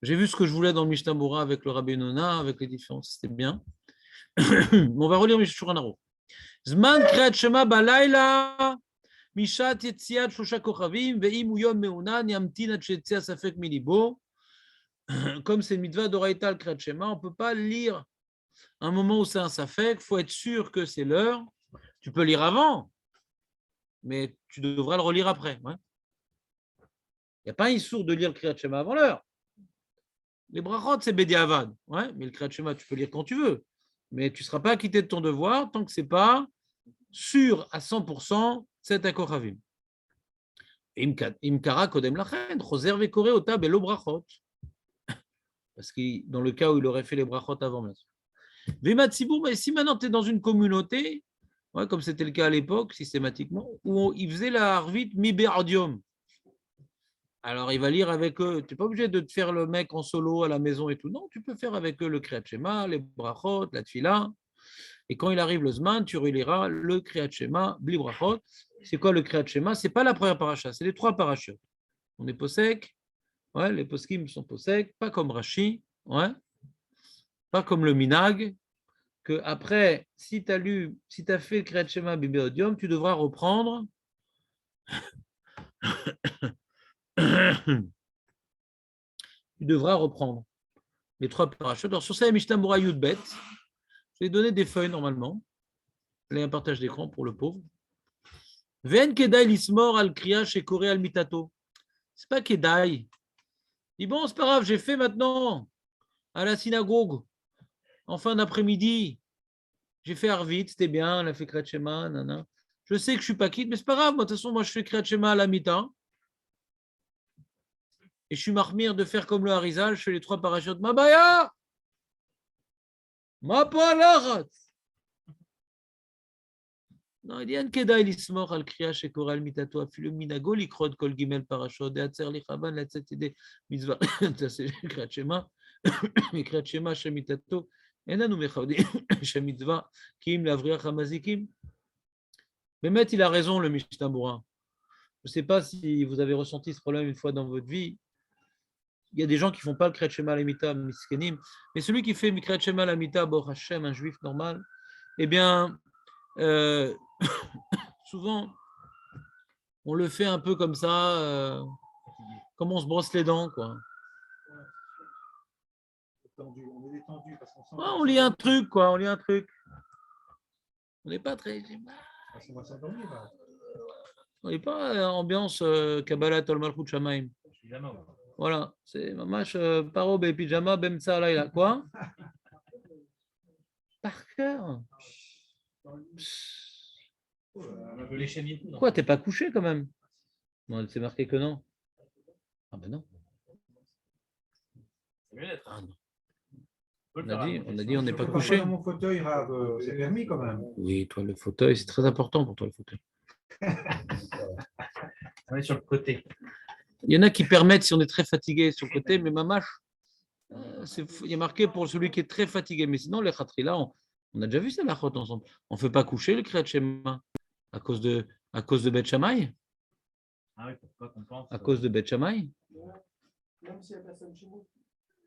J'ai vu ce que je voulais dans le Mishnah Bora avec le Rabbi Nona, avec les différences, c'était bien. On va relire Shulchan Aruch. Zman Kriyat Shema Balayla, Mishat Yetziat Shosha Kochavim, Ve'im u Yom Meunan, Yamtin ad sheyetzia Safek Milibo. Comme c'est une mitzvah d'Oraita le Kriyat Shema, on ne peut pas lire un moment où c'est un Safek, il faut être sûr que c'est l'heure. Tu peux lire avant, mais tu devras le relire après. Il n'y a pas un sourd de lire le Kriyat Shema avant l'heure. Les brachot, c'est Bediavad. Mais le Kriyat Shema, tu peux lire quand tu veux. Mais tu ne seras pas acquitté de ton devoir tant que ce n'est pas sûr à 100%, c'est un Kochavim. Imkara Kodem Lachen, Choser Vekore Ota Belo Brachot. Parce que dans le cas où il aurait fait les brachot avant, bien sûr. Vematsibour, mais si maintenant tu es dans une communauté, comme c'était le cas à l'époque, systématiquement, où il faisait la harvit miberdium. Alors, il va lire avec eux. Tu n'es pas obligé de te faire le mec en solo à la maison et tout. Non, tu peux faire avec eux le Kriyat Shema, les brachot, la tfila. Et quand il arrive le Zman, tu reliras le Kriyat Shema, bli brachot. C'est quoi le Kriyat Shema? Ce n'est pas la première paracha, c'est les 3 parachutes. On est posek, les poskim sont posek, pas comme Rashi, pas comme le Minag, que après, si tu as fait le Kriyat Shema, bibeodium, tu devras reprendre. Tu devras reprendre les 3 parachutes. Alors, sur ça, il y a Mishnah Bora Yudbet. Je vais donner des feuilles normalement. Là, il y a un partage d'écran pour le pauvre. Ven Kedai Lismor al Kriya chez Koré al Mitato. C'est pas Kedai. Dis bon, c'est pas grave, j'ai fait maintenant à la synagogue en fin d'après-midi. J'ai fait Arvit, c'était bien, on a fait Kriyat Shema, nanana. Je sais que je suis pas quitte, mais c'est pas grave. Moi, de toute façon, moi, je fais Kriyat Shema à la mita. Et je suis marmire de faire comme le Harizal, je fais les 3 parachutes. Mabaya! Ma palachat! Non, il dit un kedai lismor al kriya shekora al mitato afilu minago likrod kol gimel parashot de atzer lichaban letzet ide mitzvah taseh kriyat shema kriyat shema shemitato enanu mechawdi shemitzvah kim lavriach hamazikim. Bémet, il a raison, le Mishnah Bora. Je ne sais pas si vous avez ressenti ce problème une fois dans votre vie. Il y a des gens qui ne font pas le Kriyat Shema Lamita Miskenim, mais celui qui fait le Kriyat Shema Lamita Bor Hashem, un juif normal, eh bien, souvent, on le fait un peu comme ça, comme on se brosse les dents, quoi. On est détendu parce qu'on sent on lit un truc, quoi, on lit un truc. On n'est pas très... On n'est pas ambiance Kabbalah Tol Malchut Shamaim. Voilà, c'est mamash paro be pyjama bemsa laïla. Quoi? Par cœur. Quoi, t'es pas couché quand même? Non, c'est marqué que non. Ah ben non. Ah non. On a dit on n'est pas couché. Mon fauteuil, c'est permis quand même. Oui, toi, le fauteuil, c'est très important pour toi, le fauteuil. On est sur le côté. Il y en a qui permettent si on est très fatigué sur le côté, mais mamash, il y a marqué pour celui qui est très fatigué. Mais sinon, les khatrila, on a déjà vu ça, la chot ensemble. On ne fait pas coucher le Kriyat Shema à cause de Beth Shammai. Ah oui, pourquoi qu'on pense À cause de Beth Shammai. Même si la personne chez vous.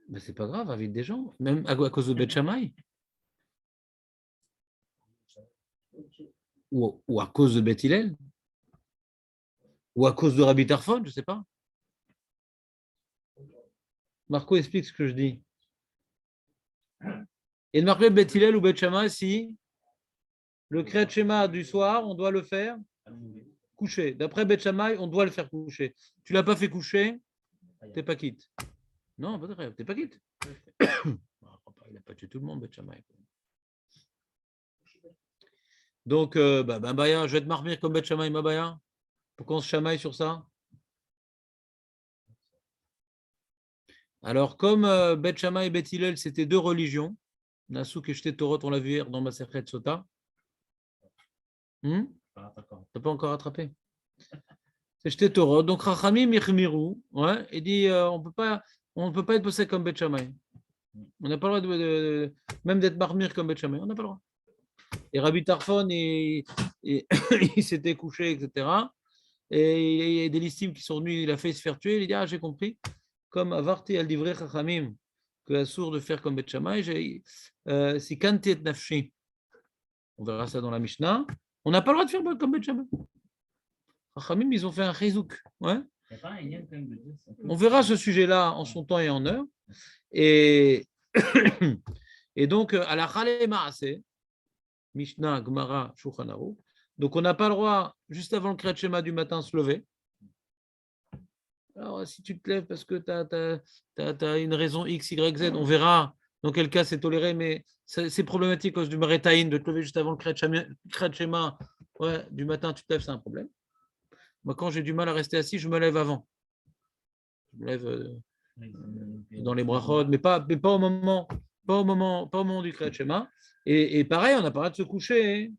Ben, c'est pas grave, invite des gens, même à cause de Beth Shammai. Ou à cause de Beth Hillel. Ou à cause de Rabbi Tarfon, je ne sais pas. Marco explique ce que je dis. Et de marquer Beth Hillel ou Beth Shammai, si le Kriyat Shema du soir, on doit le faire coucher. D'après Beth Shammai, on doit le faire coucher. Tu ne l'as pas fait coucher, tu n'es pas quitte. Non, pas de rêve, tu n'es pas quitte. Il n'a pas tué tout le monde, Beth Shammai. Donc, Mabaya, je vais te marmire comme Beth Shammai, Mabaya. Pourquoi on se chamaille sur ça? Alors, comme Beth Shammai et Beth Hillel, c'était 2 religions, Nasouk et Shtet Torot, on l'a vu hier dans Masechet Sota. Tu n'as pas encore rattrapé? C'est Shtet Torot. Donc, Rachamim Yichmiru, il dit on ne peut pas être possède comme Beth Shammai. On n'a pas le droit même d'être marmire comme Beth Shammai. On n'a pas le droit. Et Rabbi Tarfon, il s'était couché, etc. Et il y a des listimes qui sont venus, il a fait se faire tuer. Il dit j'ai compris. comme Avarti al Divrei Chachamim, que assour de faire comme Bet Shammai, si Kanti et Nafshi. On verra ça dans la Mishnah. On n'a pas le droit de faire comme Bet Shammai. Chachamim, ils ont fait un chizouk. Ouais. Il n'y a pas un lien quand même de dire ça. On verra ce sujet-là en son temps et en heure. Et, et donc, à la Chale Maaseh, Mishnah, Gemara, Shulchan Aruch. Donc, on n'a pas le droit, juste avant le Kriyat Shema du matin, se lever. Alors, si tu te lèves parce que tu as une raison X, Y, Z, on verra dans quel cas c'est toléré, mais c'est problématique à cause du Maretaïn de te lever juste avant le Kriyat Shema du matin, tu te lèves, c'est un problème. Moi, quand j'ai du mal à rester assis, je me lève avant. Je me lève dans les brachot, mais pas au moment du Kriyat Shema. Et pareil, on n'a pas le droit de se coucher.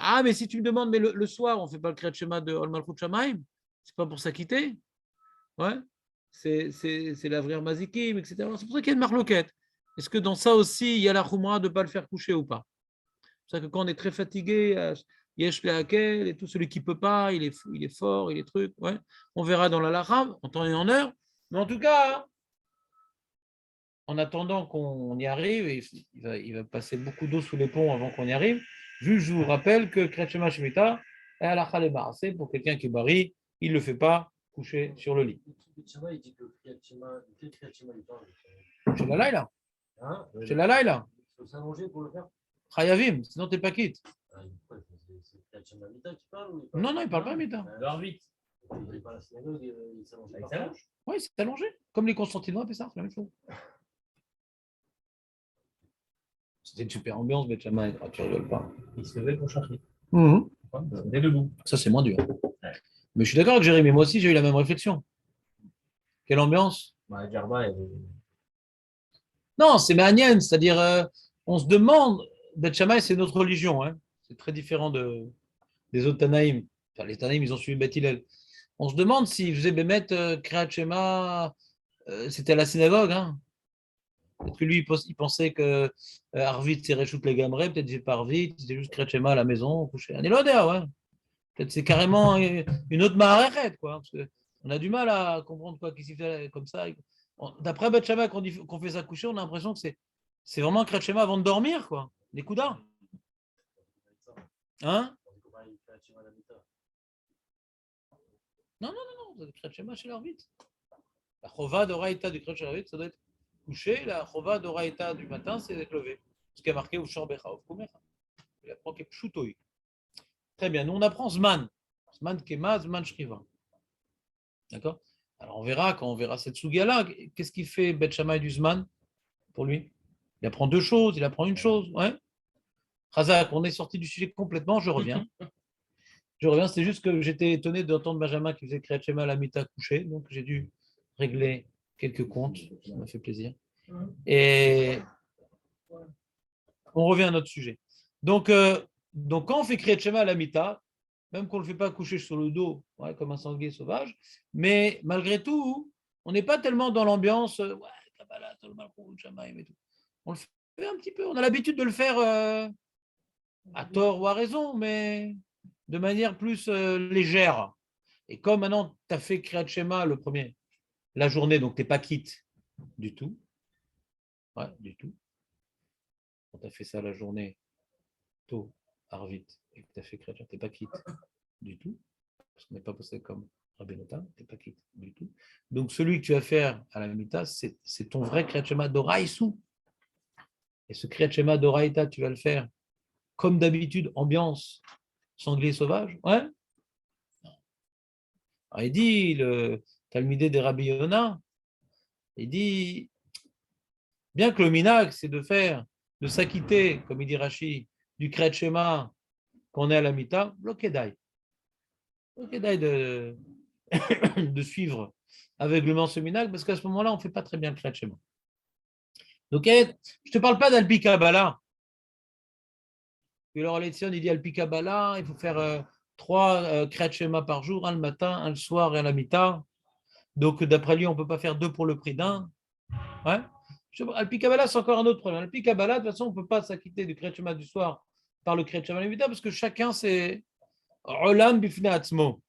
Ah, mais si tu me demandes, mais le soir, on ne fait pas le Kriyat Shema de Ol Malchut Shamayim, c'est pas pour s'acquitter. Ouais, c'est l'avrir mazikim, etc. C'est pour ça qu'il y a une marloquette. Est-ce que dans ça aussi, il y a la choumra de ne pas le faire coucher ou pas? C'est pour ça que quand on est très fatigué, yesh le hakel et tout, celui qui ne peut pas, il est fort, il est truc. Ouais. On verra dans la lacha, en temps et en heure. Mais en tout cas, en attendant qu'on y arrive, et il va passer beaucoup d'eau sous les ponts avant qu'on y arrive. Juste, je vous rappelle que Kriyat Shema Shemitah est à la Chale Maaseh pour quelqu'un qui est bari, il ne le fait pas couché sur le lit. Il dit que Kriyat Shema, quel Kriyat Shema il parle? Chez la Laïla. Hein? Chez la Laïla. Il faut s'allonger pour le faire. Chayavim, sinon tu n'es pas quitte. C'est Kriyat Shema Mita qui parle ou Non, il ne parle pas Mita. L'heure 8. Il n'est pas à la synagogue, il s'allonge. Il s'allonge. Oui, il s'est allongé. Comme les Constantinois, c'est ça, c'est la même chose. C'était une super ambiance, Bet Shammai, tu rigoles pas. Il se levait pour chercher. Dès debout. Ça, c'est moins dur. Ouais. Mais je suis d'accord avec Jérémy, moi aussi, j'ai eu la même réflexion. Quelle ambiance? Djerba, non, c'est Ma'anien, c'est-à-dire, on se demande, Bet Shammai, c'est notre religion, hein. C'est très différent des autres Tanaïm. Enfin, les Tanaïm, ils ont suivi Bet Hillel. On se demande s'ils faisaient Bémet, Kriyat Shema, c'était à la synagogue, hein. Peut-être que lui, il pensait que Arvit, c'est Réchout les Gamré, peut-être que c'est pas Arvit, c'était juste Kriyat Shema à la maison, couché. Un élodéa, ouais. Peut-être c'est carrément une autre maharechet, quoi. Parce qu'on a du mal à comprendre quoi qui s'y fait comme ça. D'après Bet Shammai, qu'on fait ça coucher, on a l'impression que c'est vraiment Kriyat Shema avant de dormir, quoi. Les coudas. Hein? Non, Kriyat Shema chez l'Arvit. La chova d'Oraïta du Kriyat Shema, ça doit être couché. La chova d'Oraïta du matin, c'est d'être levé. Ce qui est marqué au Shorbecha, au Kumecha. Il apprend qu'il est pshutoï. Très bien. Nous, on apprend Zman. Zman Kema, Zman Shriva. D'accord? Alors, on verra, quand on verra cette sugia-là, qu'est-ce qu'il fait Bet Shammai du Zman pour lui? Il apprend deux choses, il apprend une chose. Ouais. Razak, on est sorti du sujet complètement, je reviens. C'est juste que j'étais étonné d'entendre Benjamin qui faisait Kriyat Shema à la mita couché, donc j'ai dû régler quelques comptes, ça m'a fait plaisir. Et on revient à notre sujet. Donc quand on fait Kriyat Shema à la mita, même qu'on ne le fait pas coucher sur le dos, ouais, comme un sanglier sauvage, mais malgré tout, on n'est pas tellement dans l'ambiance, Kabbalah, Malchut Shamayim et tout. On le fait un petit peu, on a l'habitude de le faire à tort ou à raison, mais de manière plus légère. Et comme maintenant, tu as fait Kriyat Shema la journée, donc tu n'es pas quitte du tout. Ouais, du tout. Quand tu as fait ça la journée, tôt, Arvit, et que tu as fait Kriyat Shema, tu n'es pas quitte du tout. Parce qu'on n'est pas posé comme Rabbi Natan, tu n'es pas quitte du tout. Donc celui que tu vas faire à la Mita, c'est ton vrai Kriyat Shema d'Oraïsou. Et ce Kriyat Shema d'Oraïta, tu vas le faire comme d'habitude, ambiance sanglier sauvage. Ouais. Alors, il dit, le Talmidé des Rabbi Yona, il dit, bien que le minag, c'est de s'acquitter, comme il dit Rashi, du Kriyat Shema qu'on est à la Mita, bloqué de suivre aveuglement ce minag, parce qu'à ce moment-là, on ne fait pas très bien le Kriyat Shema. Donc, je ne te parle pas d'Alpi Kabbalah. Puis alors, Létion, il dit Alpi Kabbalah, il faut faire 3 Kriyat Shema par jour, un le matin, un le soir et à la mita. Donc, d'après lui, on ne peut pas faire 2 pour le prix d'un. Ouais. Alpi Kabbalah, c'est encore un autre problème. Alpi Kabbalah, de toute façon, on ne peut pas s'acquitter du Kriyat Shema du soir par le Kriyat Shema à la mita, parce que chacun, c'est Olam Bifne Atzmo.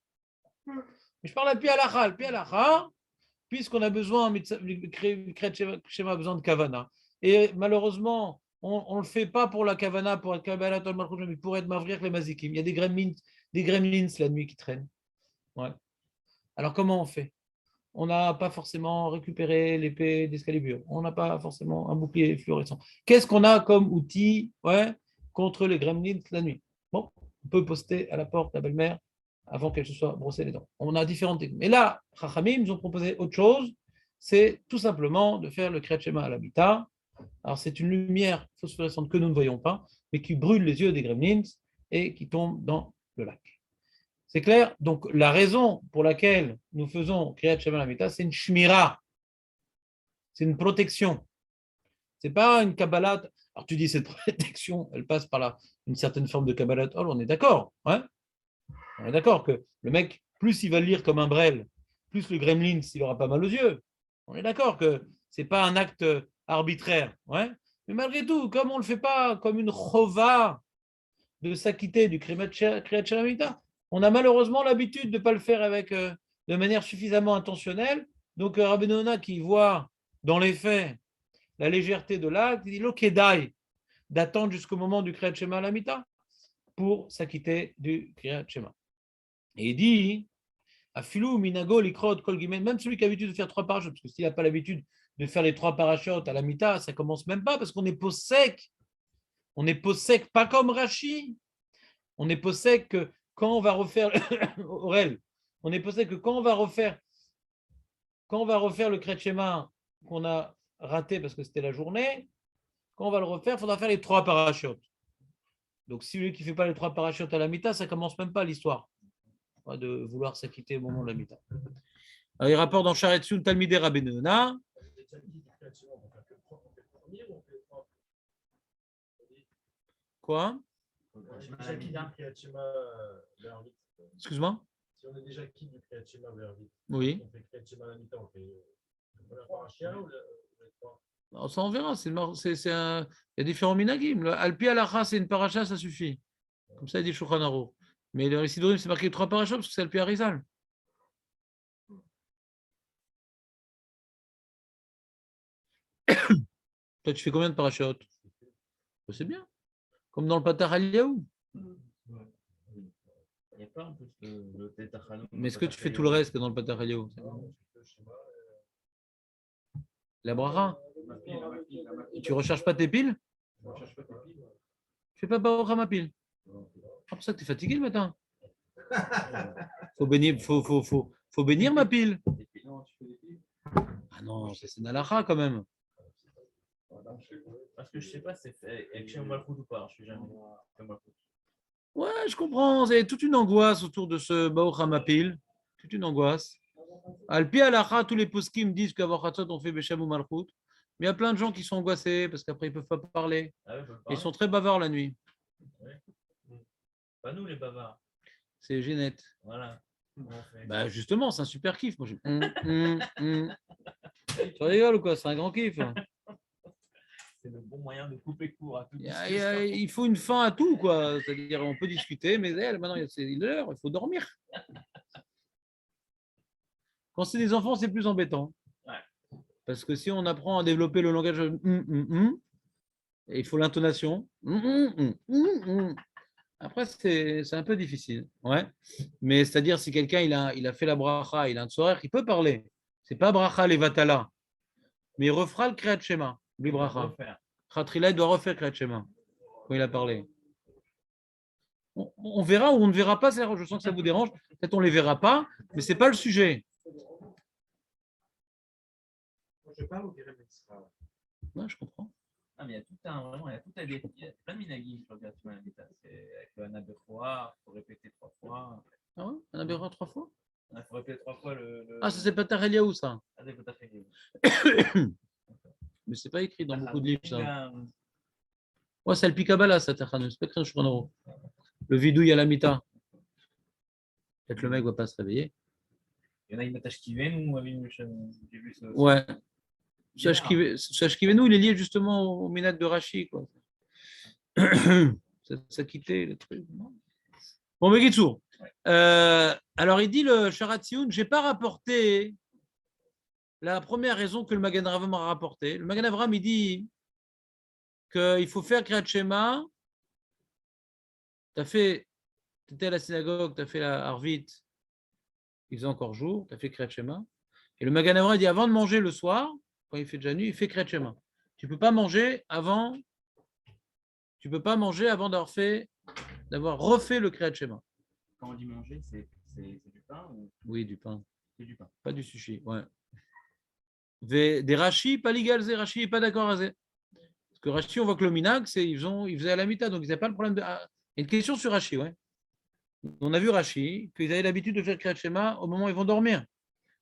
Mais je parle Alpi Halacha. Alpi Halacha, puisqu'on a besoin, le Kriyat Shema a besoin de Kavana. Et malheureusement, on ne le fait pas pour la Kavana, pour être Kabbalat al-Malchut, mais pour être Mavriach les Mazikim. Il y a des gremlins la nuit qui traînent. Ouais. Alors comment on fait? On n'a pas forcément récupéré l'épée d'Excalibur. On n'a pas forcément un bouclier fluorescent. Qu'est-ce qu'on a comme outil contre les gremlins la nuit? Bon, on peut poster à la porte la belle-mère avant qu'elle se soit brossée les dents. On a différentes techniques. Mais là, Chachamim nous ont proposé autre chose. C'est tout simplement de faire le Kriyat Shema à la Mita. Alors, c'est une lumière phosphorescente que nous ne voyons pas, mais qui brûle les yeux des gremlins et qui tombe dans le lac. C'est clair? Donc, la raison pour laquelle nous faisons Kriyat Shema à la Mita, c'est une shmira. C'est une protection. Ce n'est pas une Kabbalat. Alors, tu dis cette protection, elle passe par une certaine forme de Kabbalat. Oh, on est d'accord. Hein? On est d'accord que le mec, plus il va lire comme un brel, plus le gremlin, il n'aura pas mal aux yeux. On est d'accord que ce n'est pas un acte arbitraire. Ouais? Mais malgré tout, comme on ne le fait pas comme une chova de s'acquitter du Kriyat Shema Mita, on a malheureusement l'habitude de ne pas le faire de manière suffisamment intentionnelle. Donc, Rabbi Nona, qui voit dans les faits la légèreté de l'acte, il dit l'okedai d'attendre jusqu'au moment du Kriyat Shema à la Mita pour s'acquitter du Kriyat Shema. Et il dit Afilou, Minago, Likrot, Kol Gimel, même celui qui a l'habitude de faire 3 parachutes, parce que s'il n'a pas l'habitude de faire les 3 parachutes à la Mita, ça ne commence même pas parce qu'on est possèque. On est possèque, pas comme Rashi. On est possèque que quand on va refaire Aurel, on est possèque que quand on va refaire le Kriyat Shema qu'on a raté parce que c'était la journée, quand on va le refaire, il faudra faire les 3 parachutes. Donc, si celui qui ne fait pas les 3 parachutes à la Mita, ça ne commence même pas l'histoire de vouloir s'acquitter au moment de la Mita. Alors, il rapporte dans Sharetsun Talmidei Rabbi Nona. Quoi? Excuse-moi? Si on est déjà qui du Kriyat Shema vers vite, Oui. on fait Kriyat Shema à la mi-temps, on fait la parachia ou le Alors, ça, on verra. Il y a différents minagim. Alpi alacha, c'est une paracha, ça suffit. Comme ça, il dit Shulchan Aruch. Mais dans les Sidorim, c'est marqué 3 parachas parce que c'est Alpi Arizal. Toi, tu fais combien de parachutes? C'est bien. Comme dans le Patar Aliyahu. Il n'y a pas en plus le Tetachalon. Mais est-ce que tu fais tout le reste que dans le Patar Aliyahu? La bracha? Tu ne recherches pas tes piles? Tu fais pas Baruch HaMapil? C'est pour ça que tu es fatigué le matin. Faut bénir ma pile. Ah non, c'est Nalacha quand même. Parce que je ne sais pas si c'est fait avec Shem Malchut ou pas. Je ne suis jamais fait Malchut. Ouais, je comprends. Il y a toute une angoisse autour de ce Baruch HaMapil. Toute une angoisse. Alpi Alacha, tous les poskim disent qu'avant Chatzot, on fait Beshem ou Malchut. Mais il y a plein de gens qui sont angoissés parce qu'après, ils ne peuvent pas parler. Ah ouais, Ils sont très bavards la nuit. Ouais. Pas nous les bavards. C'est Ginette. Voilà. Bah justement, c'est un super kiff. Moi, Tu rigoles ou quoi? C'est un grand kiff. C'est le bon moyen de couper court à tout. Il faut une fin à tout, quoi. C'est-à-dire, on peut discuter, mais elle, maintenant, c'est l'heure, il faut dormir. Quand c'est des enfants, c'est plus embêtant. Ouais. Parce que si on apprend à développer le langage, et il faut l'intonation. Après, c'est un peu difficile. Ouais. Mais c'est-à-dire, si quelqu'un il a fait la bracha, il a un tsorer, il peut parler. C'est pas bracha levatala. Mais il refera le Kriyat Shema, lui bracha. Khatrila, il doit refaire Kriyat Shema quand il a parlé. On verra ou on ne verra pas. Je sens que ça vous dérange. Peut-être on ne les verra pas, mais ce n'est pas le sujet. Je parle au Guéret Mitzvah. Ouais, je comprends. Ah, mais il y a tout il y a plein de minagim sur le Kriyat Shema. C'est avec le Hana Bechora, il faut répéter 3 fois. Ah ouais? On a verra 3 fois? Il faut répéter 3 fois le. Ah, ça c'est pas Tareliaou, ça. Ah, c'est pas fait. Mais c'est pas écrit dans beaucoup de livres, ça. Ouais, c'est le Pikabala, ça, Tachanus. C'est pas écrit dans Shulchan. Le vidouille à la mita. Peut-être le mec va pas se réveiller. Il y en a, ils mettent Ashkiven ou j'ai vu ça aussi. Ouais. Shashkivenu, il est lié justement au Ménat de Rashi, quoi. Ça quittait le truc. Bon, mais Gitsour. Alors, il dit le Sharat Tzioun, je n'ai pas rapporté la première raison que le Magen Avraham a rapportée. Le Magen Avraham, il dit qu'il faut faire Kriyat Shema. Tu étais à la synagogue, tu as fait la Arvit, il faisait encore jour, tu as fait Kriyat Shema. Et le Magen Avraham dit avant de manger le soir, quand il fait déjà nuit, il fait Kriyat Shema. Tu ne peux pas manger avant. Tu ne peux pas manger avant d'avoir refait le Kriyat Shema. Quand on dit manger, c'est du pain ou Oui, du pain. c'est du pain? Pas du sushi, ouais. Des Rashi, pas légal, Rashi n'est pas d'accord avec. Parce que Rashi, on voit que le minag, ils faisaient à la mita, donc ils n'avaient pas le problème de. Ah, une question sur Rashi, ouais. On a vu Rashi, qu'ils avaient l'habitude de faire Kriyat Shema au moment où ils vont dormir.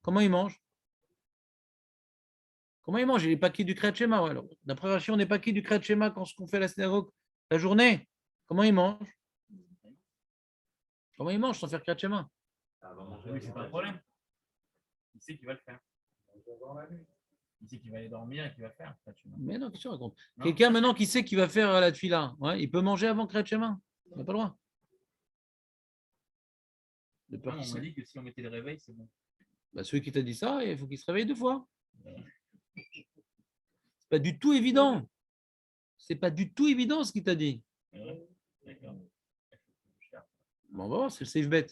Comment ils mangent? Comment ils mangent? Il n'est pas qui du Kriyat Shema, ouais. D'après Rashi, on n'est pas qui du Kriyat Shema quand on fait à la synagogue la journée. Comment ils mangent? Comment ils mangent sans faire Kriyat Shema? Oui, c'est pas un problème. Il sait qu'il va le faire. Il sait qu'il va aller dormir et qu'il va faire. Mais non, qu'est-ce que tu racontes? Non. Quelqu'un maintenant qui sait qu'il va faire la tefila, ouais, il peut manger avant Kriyat Shema? Il n'a pas le droit. De peur Non, qu'il on m'a se- dit que si on mettait le réveil, c'est bon. Bah, celui qui t'a dit ça, il faut qu'il se réveille 2 fois. C'est pas du tout évident. C'est pas du tout évident ce qu'il t'a dit. D'accord. Bon, on va voir, c'est le safe bet.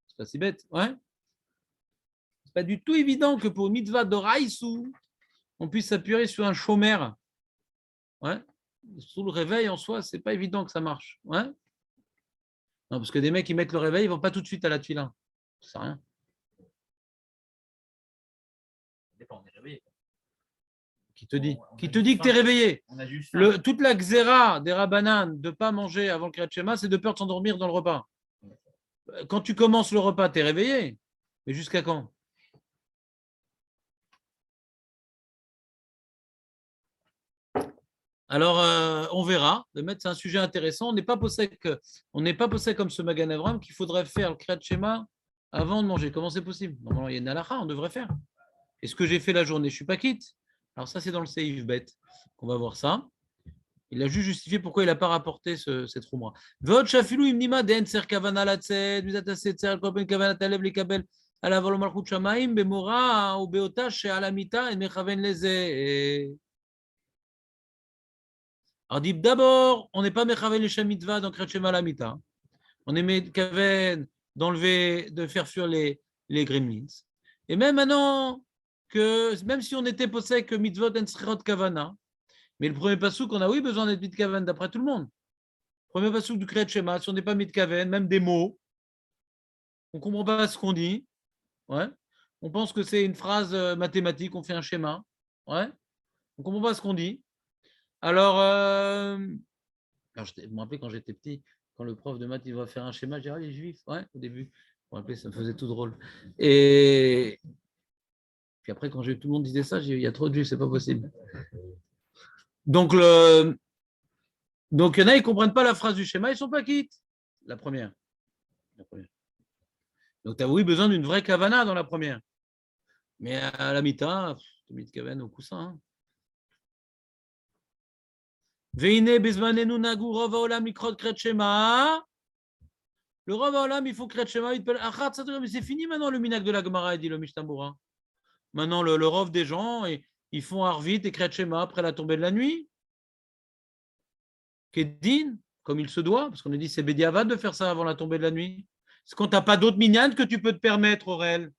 C'est pas si bête, ouais. C'est pas du tout évident que pour mitzvah d'Oraïsou, on puisse s'appuyer sur un chômeur. Ouais. Sous le réveil en soi, c'est pas évident que ça marche. Ouais. Non, parce que des mecs, ils mettent le réveil, ils vont pas tout de suite à la tuile. Ça sert à rien. Ça dépend, on est réveillé. Qui te dit? On a Qui te juste dit que tu es faim. réveillé? On a juste faim. Toute la xéra des rabbanan de ne pas manger avant le Kriyat Shema, c'est de peur de s'endormir dans le repas. Quand tu commences le repas, tu es réveillé. Mais jusqu'à quand? Alors, on verra. Le maître, c'est un sujet intéressant. On n'est pas possède comme ce Magan Avram qu'il faudrait faire le Kriyat Shema avant de manger. Comment c'est possible? Normalement, il y a une halakha, on devrait faire. Et ce que j'ai fait la journée, je ne suis pas quitte. Alors ça, c'est dans le Seif Bet. On va voir ça. Il a juste justifié pourquoi il n'a pas rapporté cette roumra. Vod shafilou imnima den ser kavana latzed, vizat asetzer kopen kavana talev likabel ala volo malchut shamaim bemora ou beota she'ala mita et mechaven leze. Alors dit d'abord, on n'est pas mechaven les shamitva dans Kriyat Shema la mita. On est mechaven d'enlever, de faire fuir les gremlins. Et même maintenant que même si on était possède que mitzvot en srirot kavana. Mais le premier passouk, on a oui besoin d'être mitkaven d'après tout le monde. Premier passouk du Kriyat Shema, si on n'est pas mitkaven, même des mots, on ne comprend pas ce qu'on dit. Ouais. On pense que c'est une phrase mathématique, on fait un schéma. Ouais. On ne comprend pas ce qu'on dit. Alors, je me rappelle quand j'étais petit, quand le prof de maths il va faire un schéma, je disais, ah, les juifs, ouais, au début. Je me rappelle, ça me faisait tout drôle. Et puis après, quand tout le monde disait ça, j'ai dit, il y a trop de juifs, c'est pas possible. Donc, il y en a, ils ne comprennent pas la phrase du schéma, ils ne sont pas quittes. La première. Donc, tu as oui besoin d'une vraie kavana dans la première. Mais à la mita, tu mets de kavana au coussin. Veine bezmanenu nagu rov haolam likrot Kriyat Shema. Le rov haolam, il faut Kriyat Shema. Mais c'est fini maintenant le minak de la Gemara, dit le Mishnah. Maintenant, le rov des gens, ils font Arvit et Kriyat Shema après la tombée de la nuit. Kedin, comme il se doit, parce qu'on a dit c'est Bédiavad de faire ça avant la tombée de la nuit. Est-ce qu'on t'a pas d'autres minyan que tu peux te permettre, Aurel?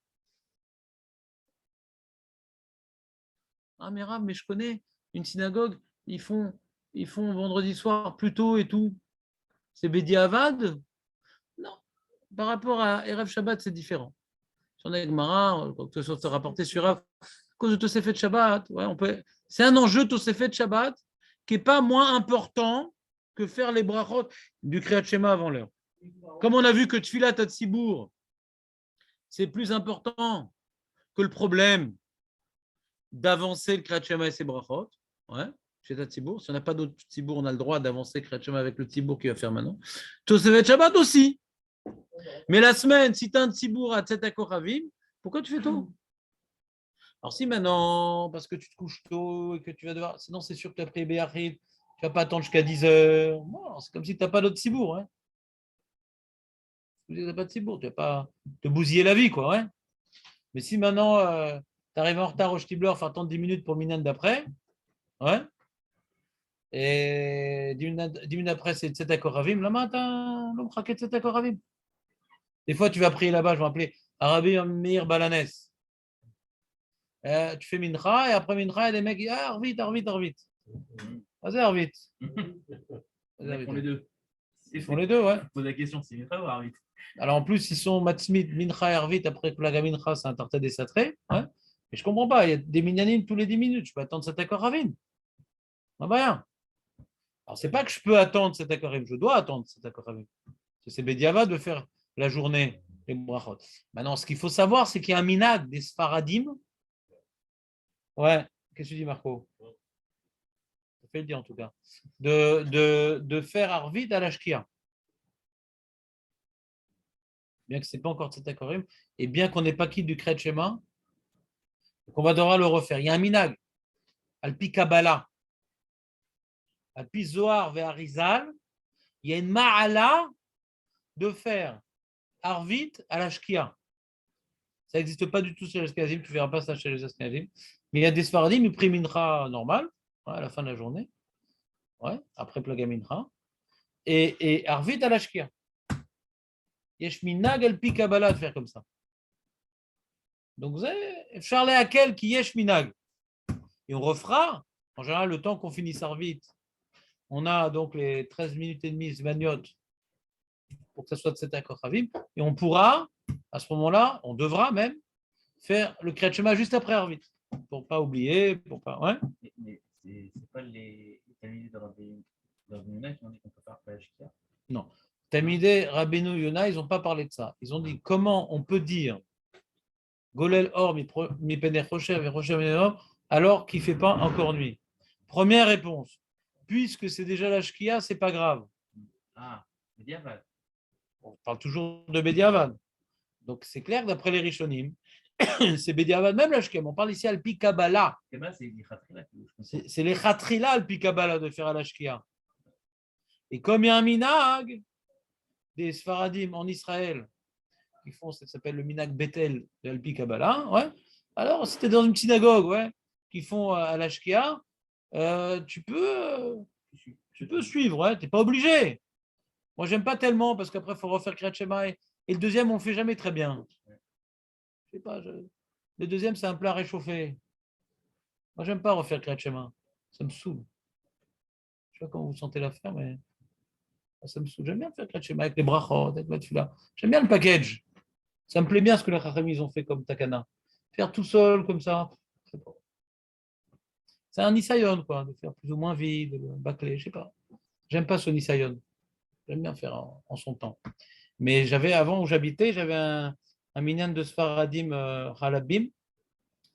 Ah, mais Rav, mais je connais une synagogue, ils font vendredi soir plus tôt et tout. C'est Bédiavad? Non. Par rapport à Erev Shabbat, c'est différent. Si on a Gemara, que ce soit rapporté sur Rav, à cause de Tosefet Shabbat, ouais, c'est un enjeu Tosefet Shabbat qui n'est pas moins important que faire les brachot du Kriyat Shema avant l'heure. Comme on a vu que Tfilat Hatsibour, c'est plus important que le problème d'avancer le Kriyat Shema et ses brachot. Ouais, chez Tatsibour. Si on n'a pas d'autre Tzibour, on a le droit d'avancer le Kriyat Shema avec le Tzibour qui va faire maintenant. Tosefet Shabbat aussi. Mais la semaine, si tu as un Tzibour à Tzet HaKochavim, pourquoi tu fais tôt? Alors si maintenant, parce que tu te couches tôt et que tu vas devoir, sinon c'est sûr que tu as pris Béachid, tu ne vas pas attendre jusqu'à 10 heures. Bon, c'est comme si tu n'as pas d'autre Tzibour. Hein. Tu n'as pas de Tzibour, tu ne vas pas te bousiller la vie, quoi. Ouais. Mais si maintenant, Tu arrives en retard au Stibler, faut attendre 10 minutes pour le Minan d'après. Ouais. Et 10 minutes après, c'est Tzedek Koravim. Là, matin, l'homme craquait Tzedek Koravim. Des fois, tu vas prier là-bas, je vais m'appeler Arabi Meir Balanes. Tu fais Mincha, et après Mincha, il y a des mecs qui disent ah, Arvit. Vas-y, Arvit. Ils font les deux. Ils font les deux, ouais. Je pose la question, c'est Mincha ou Arvit? Alors en plus, ils sont Matzmit, Mincha et Arvit, après que la Mincha, c'est un tartat des satrés. Ouais. Mais je ne comprends pas, il y a des Minanim tous les 10 minutes. Je peux attendre cet accord Ravin. Ah bah rien. Alors, c'est pas que je peux attendre cet accord Ravin, je dois attendre cet accord Ravin. C'est Bediava de faire la journée, les brachot. Maintenant, ce qu'il faut savoir, c'est qu'il y a un minag des Sfaradim. Ouais, qu'est-ce que tu dis, Marco? Je fais le dire en tout cas. De faire Arvit à l'Ashkia. Bien que ce n'est pas encore cet accord Ravin, et bien qu'on n'ait pas quitté du Kret Shema, on va devoir le refaire. Il y a un minag, Alpi Kabbalah, Alpi Zohar vers Arizal, il y a une ma'ala de faire Arvit à la Shkia. Ça n'existe pas du tout chez les Ashkenazim, tu ne verras pas ça chez les Ashkenazim. Mais il y a des Sfaradim, ils prient Mincha normal, ouais, à la fin de la journée, ouais, après Plaga Mincha, et Arvit à la Shkia. Yesh minag Alpi Kabbalah de faire comme ça. Donc, vous avez Charles Hakel qui yesh minag. Et on refera, en général, le temps qu'on finisse Arvit. On a donc les 13 minutes et demie, Zmaniot, pour que ça soit de cet accord Ravim. Et on pourra, à ce moment-là, on devra même faire le Kriyat Shema juste après Arvit. Pour ne pas oublier, pour pas. Ouais. Mais c'est pas les Talmidei de Rabbi Yonah qui ont dit qu'on peut faire Pashkia? Non. Talmidei Rabbeinu Yonah, ils n'ont pas parlé de ça. Ils ont dit comment on peut dire Golel Or mi Penech Rochev et Rochev alors qu'il ne fait pas encore nuit. Première réponse. Puisque c'est déjà la Shkia, c'est pas grave. Ah, Bediavad. On parle toujours de Bediavad. Donc c'est clair, d'après les Rishonim, c'est Bediavad, même la Shkia. On parle ici Alpi Kabbalah. C'est les Khatrila Alpi Kabbalah de faire à la Shkia. Et comme il y a un minag des Sfaradim en Israël, qui font, ça s'appelle le minag Bethel de Alpi Kabbalah, ouais. Alors c'était dans une synagogue, ouais, qui font à la Shkia. Tu peux suivre, ouais, tu n'es pas obligé. Moi, j'aime pas tellement parce qu'après, il faut refaire Kriyat Shema et le deuxième, on ne le fait jamais très bien. Je sais pas, le deuxième, c'est un plat réchauffé. Moi, j'aime pas refaire Kriyat Shema. Ça me saoule. Je sais pas comment vous sentez l'affaire, mais ça me saoule. J'aime bien faire Kriyat Shema avec les brachot, avec la tefila. J'aime bien le package. Ça me plaît bien ce que les Chachamim ils ont fait comme takana. Faire tout seul, comme ça, je sais pas. C'est un nisayon, quoi, de faire plus ou moins vide, bâclé, je sais pas. J'aime pas ce nisayon. J'aime bien faire en son temps. Mais j'avais, avant où j'habitais, j'avais un minyan de Sfaradim Halabim,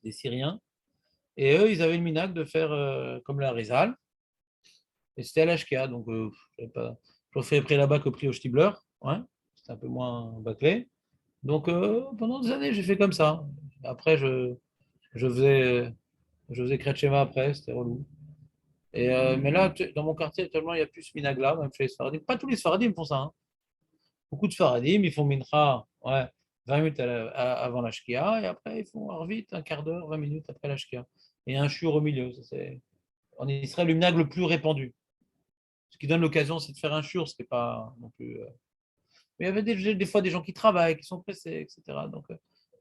des Syriens. Et eux, ils avaient le minag de faire comme la Rizal. Et c'était à l'Ashkia. Donc, je préférais prix là-bas que prix au Stibler. Ouais, c'était un peu moins bâclé. Donc, pendant des années, j'ai fait comme ça. Après, je faisais Kriyat Shema après, c'était relou. Mais là, dans mon quartier, actuellement, il n'y a plus ce minag-là, même chez les Sfaradim. Pas tous les Sfaradim font ça. Hein. Beaucoup de Sfaradim, ils font Mincha 20 minutes avant la Shkia, et après, ils font Arvit un quart d'heure, 20 minutes après la Shkia. Et un shur au milieu. En Israël, le minag le plus répandu. Ce qui donne l'occasion, c'est de faire un shur, ce qui n'est pas non plus. Mais il y avait des fois des gens qui travaillent, qui sont pressés, etc. Donc,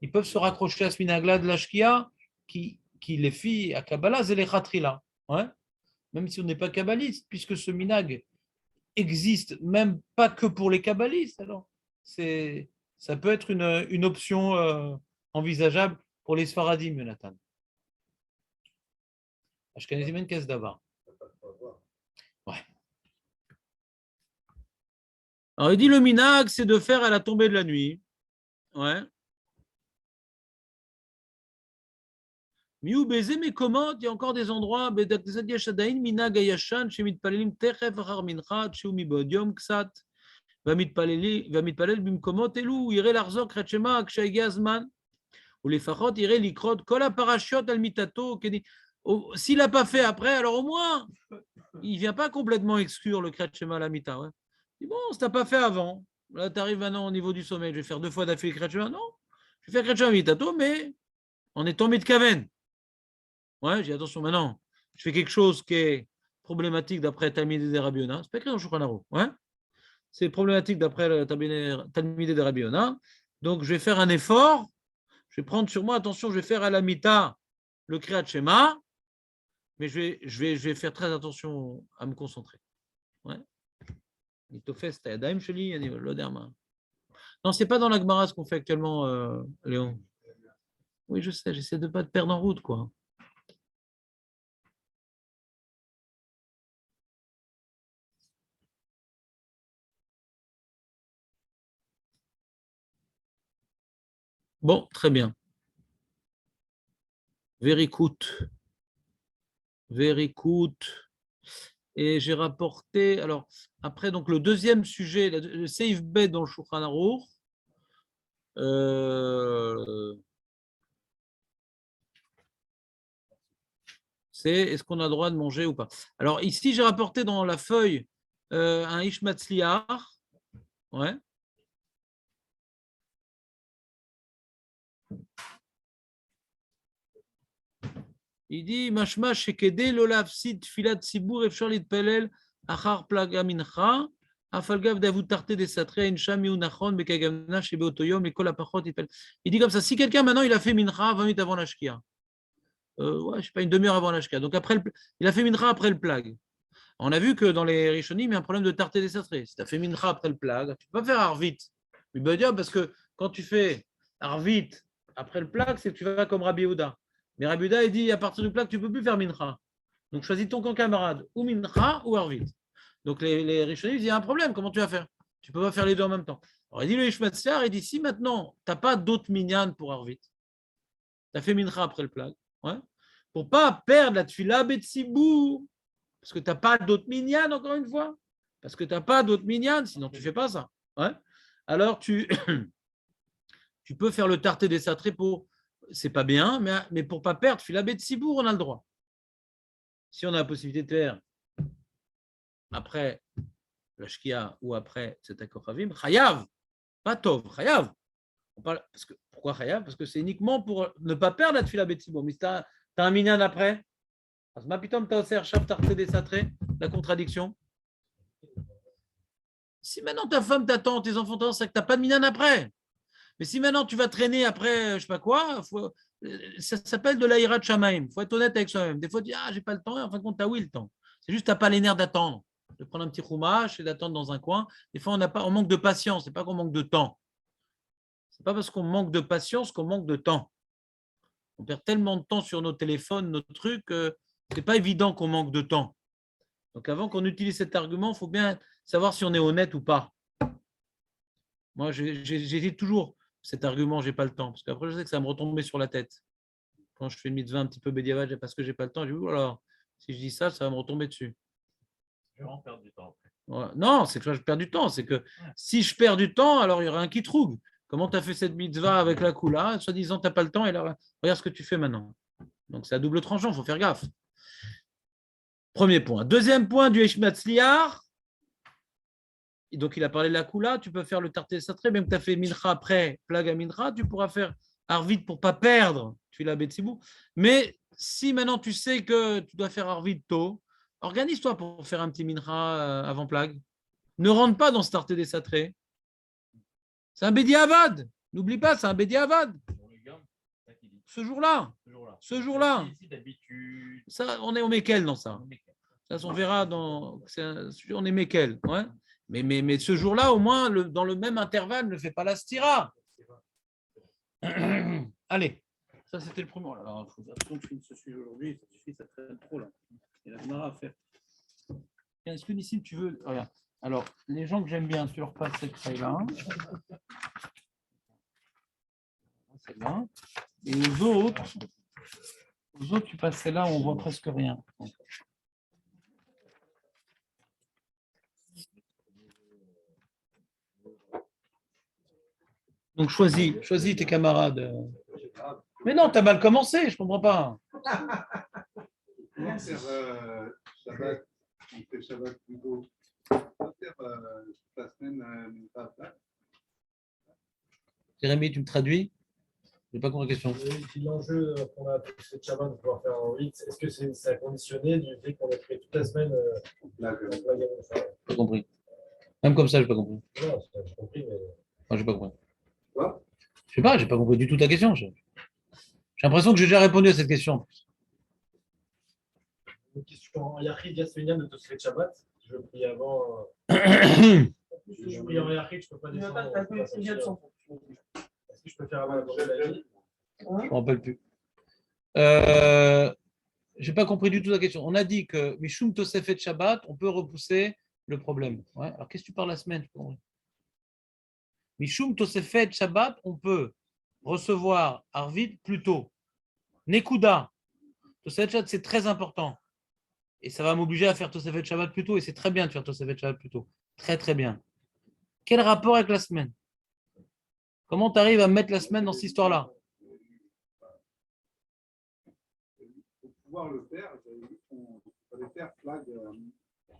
ils peuvent se raccrocher à ce minag-là de la Shkia, qui les filles à Kabbalah, c'est les Khatrila. Ouais. Même si on n'est pas kabbaliste, puisque ce minag existe même pas que pour les kabbalistes. Alors, ça peut être une option envisageable pour les Sfaradim, Jonathan. Ashkenazim qu'est-ce d'abord. Ouais. Alors, il dit le minag, c'est de faire à la tombée de la nuit. Ouais. Miou baiser, mais comment? Il y a encore des endroits, minag ayashan, shemitpalelim techef achar mincha, sheu mibodium ksat, והמתפלל במקומות אלו, הוא יראה לחזור קריאת שמע כשהגיע הזמן, ולפחות יראה לקרוא כל הפרשות על מיתתו. S'il n'a pas fait après, alors au moins, il ne vient pas complètement exclure le Kriyat Shema à la mita. Ouais. Bon, si tu n'as pas fait avant, là tu arrives maintenant au niveau du sommet, je vais faire 2 fois d'affilée Kriyat Shema. Non, je vais faire Kriyat Shema mitato, mais en étant mitkaven. Ouais, j'ai dit attention, maintenant, je fais quelque chose qui est problématique d'après Talmidei de Rabbi Yonah. C'est pas écrit dans le Shulchan Aruch. Ouais, c'est problématique d'après le Talmidei de Rabbi Yonah. Donc, je vais faire un effort. Je vais prendre sur moi, attention, je vais faire à la mita le Kriyat Shema, mais je vais faire très attention à me concentrer. Ouais. Non, c'est pas dans la Gemara ce qu'on fait actuellement, Léon. Oui, je sais, j'essaie de ne pas te perdre en route, quoi. Bon, très bien. Very good. Very good. Et j'ai rapporté, alors, après, donc le deuxième sujet, le Seif Bet dans le Shulchan Aruch, c'est est-ce qu'on a le droit de manger ou pas. Alors ici, j'ai rapporté dans la feuille un Ishmatzliar. Ouais. Il dit Mashma shekede lolav sid filat sibour efshar litpelel achar plaga mincha afalgav davut tarte des satré insham yunachon bekagamna shebe otoyom ekol apachot ipel. Il dit comme ça, si quelqu'un maintenant il a fait mincha 20 minutes avant la shkia, ouais, je sais pas, une demi-heure avant la shkia, donc après il a fait mincha après le plag. On a vu que dans les Rishonim, il y a un problème de tarté des satrés. Si tu as fait mincha après le plag, tu ne peux pas faire arvit. Parce que quand tu fais arvit après le plag, c'est que tu vas comme Rabbi Yehuda. Mais Rabbi Yehuda, il dit à partir du plag, tu ne peux plus faire mincha. Donc choisis ton camarade, ou mincha ou arvit. Donc les Rishonim, il y a un problème, comment tu vas faire? Tu ne peux pas faire les deux en même temps. Alors il dit le Ishmatzliar, il dit si maintenant, tu n'as pas d'autres minyan pour arvit, tu as fait mincha après le plag, ouais, pour ne pas perdre la tfila betsibou, parce que tu n'as pas d'autres minyan, encore une fois. Parce que tu n'as pas d'autres minyan, sinon tu ne fais pas ça. Ouais. Alors tu peux faire le tarté des satrés pour. C'est pas bien, mais pour ne pas perdre, filabé de Sibour, on a le droit. Si on a la possibilité de faire après la shkia ou après cet akochavim, chayav, pas tov, chayav. Pourquoi chayav? Parce que c'est uniquement pour ne pas perdre la filabé de Sibour. Mais si tu as un minyan après, ma pitom ta oser shav tarté des satrés, la contradiction. Si maintenant ta femme t'attend, tes enfants t'attendent, c'est que tu n'as pas de minyan après. Mais si maintenant tu vas traîner après, je ne sais pas quoi, ça s'appelle de l'aïra de Shamaim. Il faut être honnête avec soi-même. Des fois, tu dis, j'ai pas le temps, et en fin de compte, tu as oui le temps. C'est juste que tu n'as pas les nerfs d'attendre, de prendre un petit roumache et d'attendre dans un coin. Des fois, on manque de patience, ce n'est pas qu'on manque de temps. Ce n'est pas parce qu'on manque de patience qu'on manque de temps. On perd tellement de temps sur nos téléphones, nos trucs, ce n'est pas évident qu'on manque de temps. Donc avant qu'on utilise cet argument, il faut bien savoir si on est honnête ou pas. Moi, j'hésite toujours cet argument, j'ai pas le temps, parce qu'après, je sais que ça va me retomber sur la tête. Quand je fais une mitzvah un petit peu bédiavad, parce que j'ai pas le temps, je dis, alors, si je dis ça, ça va me retomber dessus. Je vais en perdre du temps. Ouais. Non, c'est que je perds du temps. C'est que si je perds du temps, alors il y aura un qui trouve. Comment tu as fait cette mitzvah avec la kula, soi-disant, tu n'as pas le temps, et là, regarde ce que tu fais maintenant. Donc, c'est à double tranchant, il faut faire gaffe. Premier point. Deuxième point du Eshmatzliar. Donc, il a parlé de la Kula, tu peux faire le tarté satré, même que tu as fait Mincha après, Plaga Mincha, tu pourras faire Arvit pour ne pas perdre, tu l'as Betsibou. Mais si maintenant tu sais que tu dois faire Arvit tôt, organise-toi pour faire un petit Mincha avant Plague. Ne rentre pas dans ce tarté des satrés. C'est un Bédi Avad. N'oublie pas, c'est un Bédi Avad. Ce jour-là. Ce jour-là. Ça, on est Mekel dans ça. Ça, on verra dans. On est Mekel. Ouais. Mais ce jour-là, au moins, dans le même intervalle, ne fais pas la stira. Allez, ça c'était le premier. Alors, il faut que je finisse ce sujet aujourd'hui. Ça suffit, ça traîne trop là. Il y a la marre à faire. Est-ce que Nissim, tu veux. Regarde. Alors, les gens que j'aime bien, tu leur passes cette feuille-là. C'est bien. Et aux autres, tu passes celle-là où on voit presque rien. Donc choisis tes camarades. Mais non, tu as mal commencé, je ne comprends pas. On faire Shabbat, on fait Shabbat plutôt. On va faire la semaine. Jérémy, tu me traduis? Je n'ai pas compris la question. Si l'enjeu qu'on a tous fait Shabbat de pouvoir faire en 8, est-ce que c'est conditionné du fait qu'on a fait toute la semaine Là, Pas compris. Même comme ça, je n'ai pas compris. Non, j'ai compris, mais. Moi, j'ai pas compris. Quoi? Je sais pas, j'ai pas compris du tout ta question. J'ai l'impression que j'ai déjà répondu à cette question. Une question en Yachid, Yasminiam de Tosfet Shabbat. Je prie avant. Si je prie en Yachid, je ne peux pas descendre. Est-ce que je peux faire avant la journée de la vie? Je ne me rappelle plus. J'ai pas compris du tout la question. On a dit que Mishum Tosefet Shabbat, on peut repousser le problème. Ouais. Alors qu'est-ce que tu parles la semaine? Mishum Tosefet Shabbat, on peut recevoir Arvit plus tôt. Nekuda. Tosefet Shabbat, c'est très important. Et ça va m'obliger à faire Tosefet Shabbat plus tôt. Et c'est très bien de faire Tosefet Shabbat plus tôt. Très, très bien. Quel rapport avec la semaine? Comment tu arrives à mettre la semaine dans cette histoire-là? Pour pouvoir le faire, j'avais vu qu'on fallait faire flag,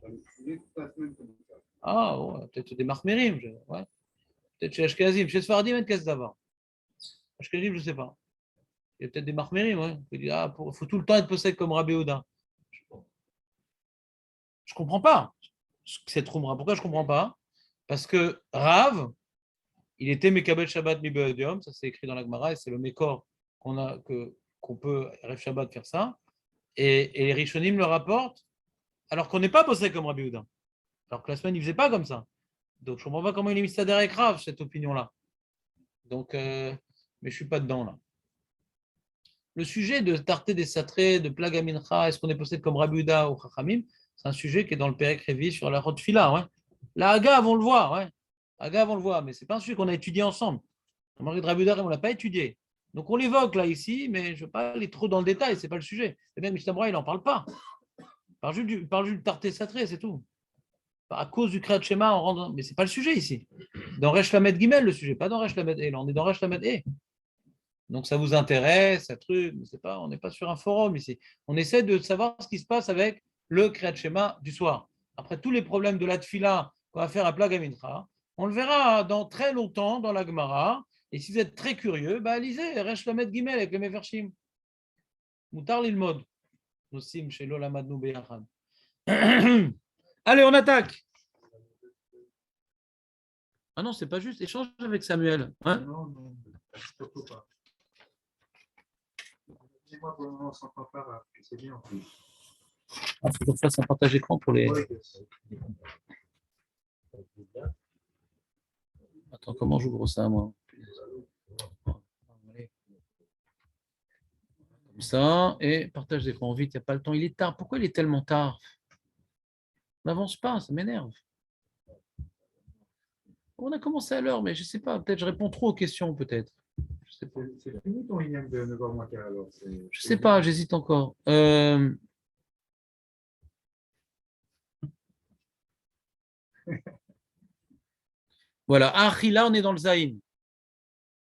fallait prier toute la semaine comme ça. Ah, ouais, peut-être des marmérim. Ouais. Peut-être chez Ashkenazim. Chez Sfaradim, et qu'est-ce d'avoir? Ashkenazim, je ne sais pas. Il y a peut-être des marmérim. Ouais. Il faut tout le temps être possède comme Rabbi Oda. Je ne comprends pas. C'est trop. Pourquoi je ne comprends pas? Parce que Rav, il était Mekabel Shabbat mi Be'odium, ça c'est écrit dans la Gemara, et c'est le Mekor qu'on peut, Rev Shabbat, faire ça. Et les Rishonim le rapportent, alors qu'on n'est pas bossé comme Rabbi Houda. Alors que la semaine, il ne faisait pas comme ça. Donc je ne comprends pas comment il est mis ça derrière Rav, cette opinion-là. Donc, mais je ne suis pas dedans là. Le sujet de Tarté des Satrés, de Plaga Mincha, est-ce qu'on est possédé comme Rabbi Houda ou Chachamim, c'est un sujet qui est dans le Perek Revi sur la Rod Fila. Ouais. La Haga, on le voit, ouais. Haga, on le voit, mais ce n'est pas un sujet qu'on a étudié ensemble. Le Marie de Rabbi Houda, on ne l'a pas étudié. Donc on l'évoque là ici, mais je ne veux pas aller trop dans le détail, ce n'est pas le sujet. Et même Mishnah, il n'en parle pas. Il parle juste du Tarté Satré, c'est tout. À cause du Kriyat Shema, on rentre. Mais ce n'est pas le sujet ici. Dans Resh Lamed Gimel, le sujet, pas dans Resh Lamed E. Là, on est dans Resh Lamed E. Donc ça vous intéresse, ça truc, mais on n'est pas sur un forum ici. On essaie de savoir ce qui se passe avec le Kriyat Shema du soir. Après tous les problèmes de la tfila qu'on va faire à Plaga Mincha, on le verra dans très longtemps dans la Gemara. Et si vous êtes très curieux, lisez Resh Lamed Gimel avec le Mefershim. Moutar l'ilmod. Nosim chez l'Olamadnou Beyachad. Allez, on attaque. Ah non, c'est pas juste. Échange avec Samuel. Hein? Non, surtout pas. Dis-moi pour le moment, on s'entend pas, c'est bien en plus. Il faut que je fasse un partage écran pour les. Attends, comment j'ouvre ça, moi? Comme ça, et partage d'écran vite, il n'y a pas le temps. Il est tard. Pourquoi il est tellement tard? On n'avance pas, ça m'énerve. On a commencé à l'heure, mais je ne sais pas, peut-être je réponds trop aux questions, peut-être. Je sais pas. C'est fini ton IM de 9h moins quart alors. Je ne sais pas, j'hésite encore. Voilà. Ah, là, on est dans le Zaïm.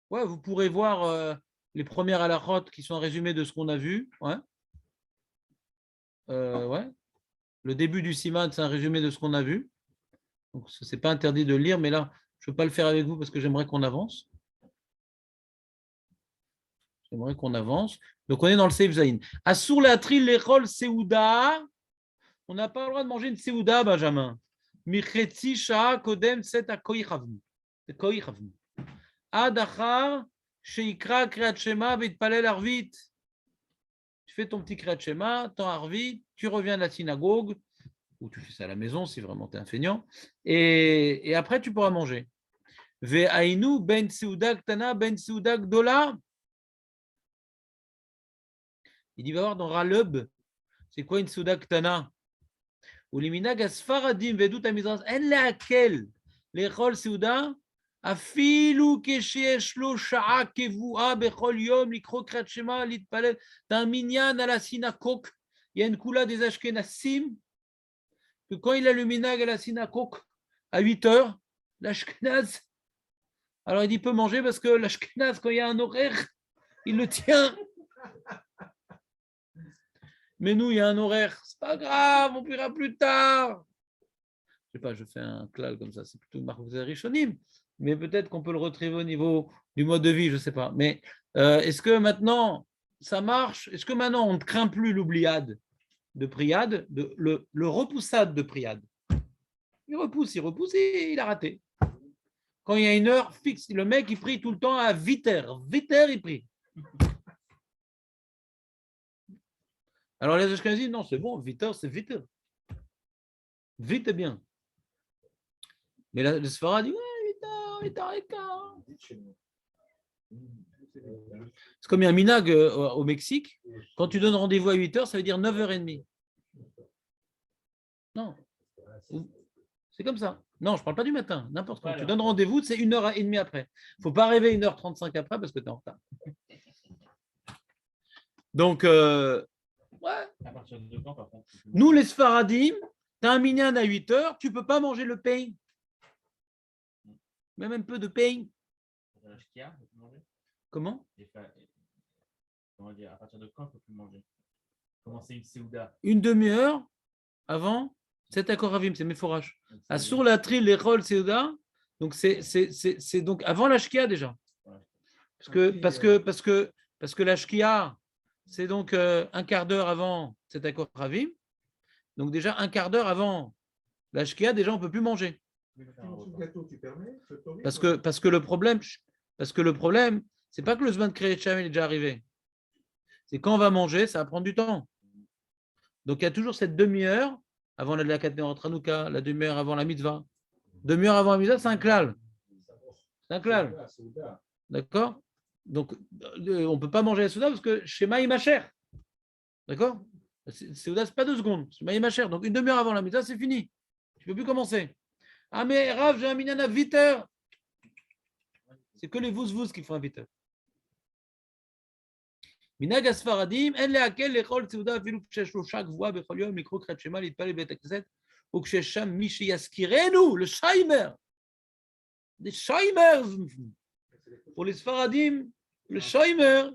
Ouais, vous pourrez voir les premières halachot qui sont un résumé de ce qu'on a vu. Ouais. Ouais. Le début du Siman, c'est un résumé de ce qu'on a vu. Donc, ce n'est pas interdit de lire, mais là, je ne peux pas le faire avec vous parce que j'aimerais qu'on avance. J'aimerais qu'on avance. Donc, on est dans le Seif Zaïn. Assour la tril l'echol Seouda. On n'a pas le droit de manger une Seouda, Benjamin. Michetzi Shah Kodem Set a Koichavnu. Adachar Sheikra Kriyat Shema Vitpalel Arvit. Tu fais ton petit Kriyat Shema, ton Arvit, tu reviens de la synagogue, ou tu fais ça à la maison si vraiment tu es un feignant, et après tu pourras manger. Ve'ainu ben Seouda Ktana ben Seouda Gdola. Il va voir dans Raleb, c'est quoi une Seouda Ktana? Ou liminag asfaradim vedut amizras en laquelle les rôles Seouda אפילו כשיש לו שעה קבועה בכל יום לקרוא קריאת שמע, להתפלל, dans un minyan à la synagogue, il y a une coula des Ashkenazim, que quand il a le minag à la synagogue, à 8 heures, l'Ashkenaz, alors il dit peut manger parce que l'Ashkenaz, quand il y a un horaire, il le tient. Mais nous, il y a un horaire, c'est pas grave, on paiera plus tard. Je sais pas, je fais un klal comme ça, c'est plutôt Marc Rishonim. Mais peut-être qu'on peut le retrouver au niveau du mode de vie, je ne sais pas. Mais est-ce que maintenant, ça marche? Est-ce que maintenant, on ne craint plus l'oubliade de priade, le repoussade de priade? Il repousse et il a raté. Quand il y a une heure fixe, le mec, il prie tout le temps à 8 heures. 8 heures, il prie. Alors les Ashkenazim, non, c'est bon, 8 heures, c'est 8 heures. Vite et bien. Mais le Sfarad dit, ouais, 8 heures et quart. C'est comme il y a un minag au Mexique. Quand tu donnes rendez-vous à 8 heures, ça veut dire 9h30. Non. C'est comme ça. Non, je ne parle pas du matin, n'importe quand. Tu donnes rendez-vous, c'est 1h30 après. Il ne faut pas arriver 1h35 après parce que tu es en retard. Donc, ouais. À partir de quand, par contre? Nous, les Sfaradim, tu as un minyan à 8 heures, tu ne peux pas manger le pain. Même un peu de pain. Comment? Comment dire? À partir de quand on ne peut plus manger? Comment c'est une Séouda? Une demi-heure avant, c'est Akoravim, c'est Meforach. Assur la tri l'Echol Séouda, donc c'est donc avant la Shkia déjà. Parce que la Shkia, c'est donc un quart d'heure avant cet Akoravim. Donc déjà un quart d'heure avant la Shkia, déjà on ne peut plus manger. Parce que le problème, c'est pas que le Zman Kriyat Shema est déjà arrivé. C'est quand on va manger, ça va prendre du temps. Donc il y a toujours cette demi-heure avant la Lakat Nerot Hanouka, la demi-heure avant la mitzvah. Demi-heure avant la mitzvah, c'est un klal. C'est un klal. D'accord? Donc on ne peut pas manger la souda parce que Shema est ma chère. D'accord? Souda, ce n'est pas 2 secondes. Shema est ma chère. Donc une demi-heure avant la mitzvah, c'est fini. Tu ne peux plus commencer. Ah mais Rav, j'ai un minyan à 8 heures. C'est que les vous qui font un 8 heures. Minag Asfaradim, en leakel lechol seuda afilu kshesh lo shak voa bechol yom mikro krat shema litpalel bet hakneset ou kshesh sham mi sheyaskirenu le shaimer. Des shaimers. Pour les Sfaradim, le shaimer,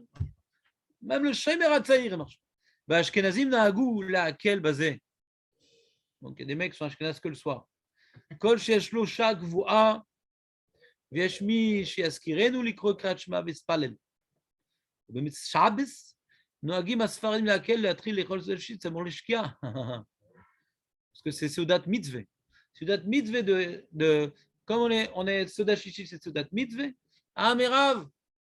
même le shaimer atzaïr marche. Bah Ashkenazim nahagou leakel bazé. Donc il y a des mecs qui sont Ashkenaz que le soir. Kol shesh lo shak voa ויש מי שיזכירנו לקרוא קריאת שמע ולהתפלל. ובשבס נוהגים הספרדים להקל להתחיל לאכול סעודת שישית, c'est bon לשקיעה. Parce que c'est סעודת מצווה. סעודת מצווה comme on est סעודת שישית, c'est סעודת מצווה. Ah mais Rav,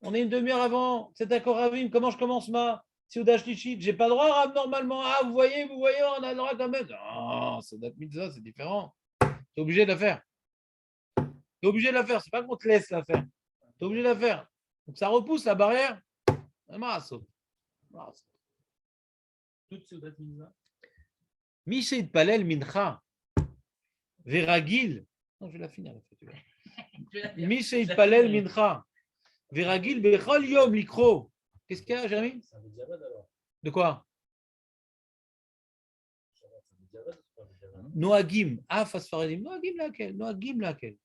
on est une demi-heure avant, c'est d'accord Ravim, comment je commence ma סעודת שישית? J'ai pas le droit Rav normalement. Ah vous voyez, on a le droit quand même. Non, סעודת מצווה c'est différent. Tu es obligé de la faire. Tu es obligé de la faire, c'est pas qu'on te laisse la faire. Tu es obligé de la faire. Donc ça repousse la barrière. Toute Séouda Mitzvah. Misha Itpalel Mincha. Veragil. Non, je vais la finir. Misha Itpalel Mincha. Veragil Bechol Yom Likro. Qu'est-ce qu'il y a, Jérémy? C'est un diabète alors. De quoi? C'est un diabète, c'est pas un diabète. Noagim. Ah, Fasfaradim. Noagim laquelle? Noagim laquelle?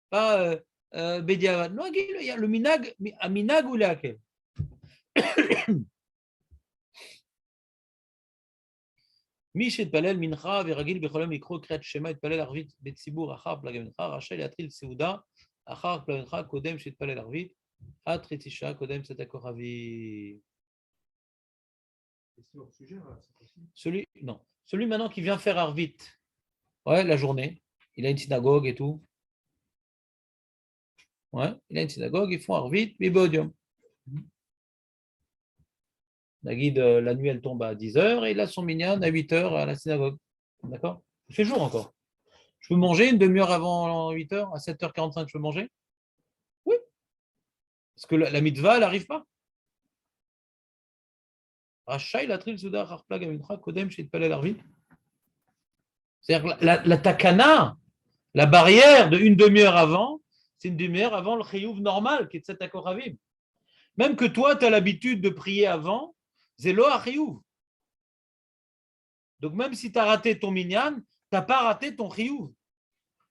Pas Bediavad. Noagim, il y a le minag. A minag ou laquelle? מי שהתפלל מנחה ורגיל בכל יום לקרוא קריאת שמע יתפלל ערבית בציבור אחר פלגי מנחה רשאי להתחיל סעודה אחר פלגי מנחה קודם שהתפלל ערבית עד חצי שעה קודם צאת הכוכבים. Celui maintenant qui vient faire Arvit, ouais, la journée, il a une synagogue et tout. Ouais, il a une synagogue, ils font Arvit, Bibodium. La guide, la nuit, elle tombe à 10h et il a son minyan à 8h à la synagogue. D'accord? Il fait jour encore. Je peux manger une demi-heure avant 8h, à 7h45, je peux manger? Oui. Parce que la mitzvah, elle n'arrive pas. C'est-à-dire que la takana, la barrière de une demi-heure avant, c'est une demi-heure avant le chiyuv normal, qui est de cet akoravim. Même que toi, tu as l'habitude de prier avant, c'est lo chiyuv. Donc même si tu as raté ton minyan, tu n'as pas raté ton chiyuv.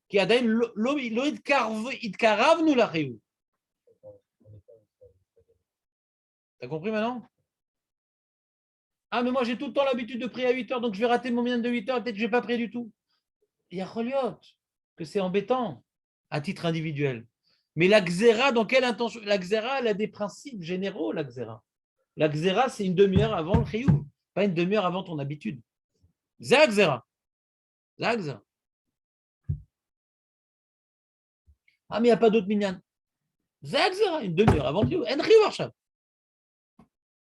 Qui a d'ailleurs lo idkaravnu la chiyuv. Tu as compris maintenant? Ah, mais moi j'ai tout le temps l'habitude de prier à 8h, donc je vais rater mon minyan de 8h, peut-être que je ne vais pas prier du tout. Il y a Choliot, que c'est embêtant à titre individuel. Mais la xéra, dans quelle intention? La xéra, elle a des principes généraux, la xéra. La xéra, c'est une demi-heure avant le chiyuv, pas une demi-heure avant ton habitude. C'est la xéra. La xéra. Ah, mais il n'y a pas d'autre minyan. C'est la xéra, une demi-heure avant le chiyuv. En chiyuv arshab.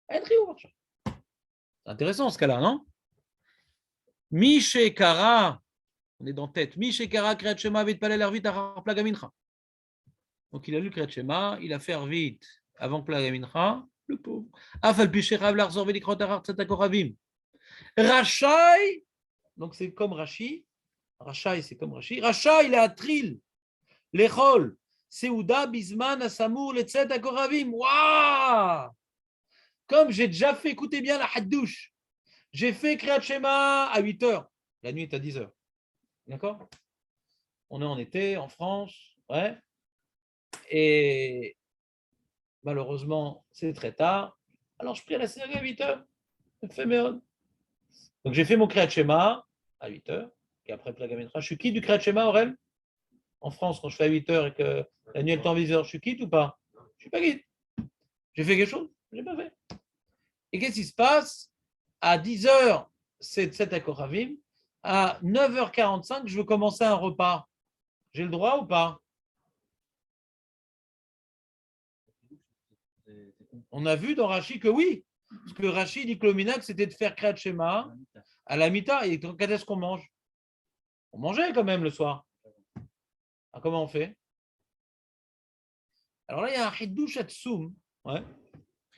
En chiyuv arshab. C'est intéressant ce cas-là, non? Mishekara, on est dans tête. Mishekara, Kriyat Shema, Vitpalel Arvit, Achar Plaga Mincha. Donc, il a lu Kriyat Shema, il a fait Arvit avant Plaga Mincha, le pauvre. Afal Pishechav, Larzor, Velikrot, Achar Tzatakoravim. Rachai, donc c'est comme Rashi. Rachai, c'est comme Rashi. Rachai, il a Atril, Lechol, Seuda, Bisman, Asamour, le Tzatakoravim. Waouh! Comme j'ai déjà fait, écoutez bien la Haddouche. J'ai fait Kriyat Shema à 8h. La nuit est à 10h. D'accord? On est en été, en France. Ouais. Et malheureusement, c'est très tard. Alors, je prie à la synagogue à 8h. Donc, j'ai fait mon Kriyat Shema à 8h. Et après Plaga Mincha, je suis quitte du Kriyat Shema, Aurel? En France, quand je fais à 8h et que la nuit est en 10h, je suis quitte ou pas? Je ne suis pas quitte. J'ai fait quelque chose? Je n'ai pas fait. Et qu'est-ce qui se passe? À 10h, c'est Tzedek Koravim. À 9h45, je veux commencer un repas. J'ai le droit ou pas? On a vu dans Rashi que oui. Parce que Rashi dit que le minac, c'était de faire Kriyat Shema à la mita. Et quand est-ce qu'on mange? On mangeait quand même le soir. Alors, comment on fait? Alors là, il y a un Hiddush Atsum. Ouais.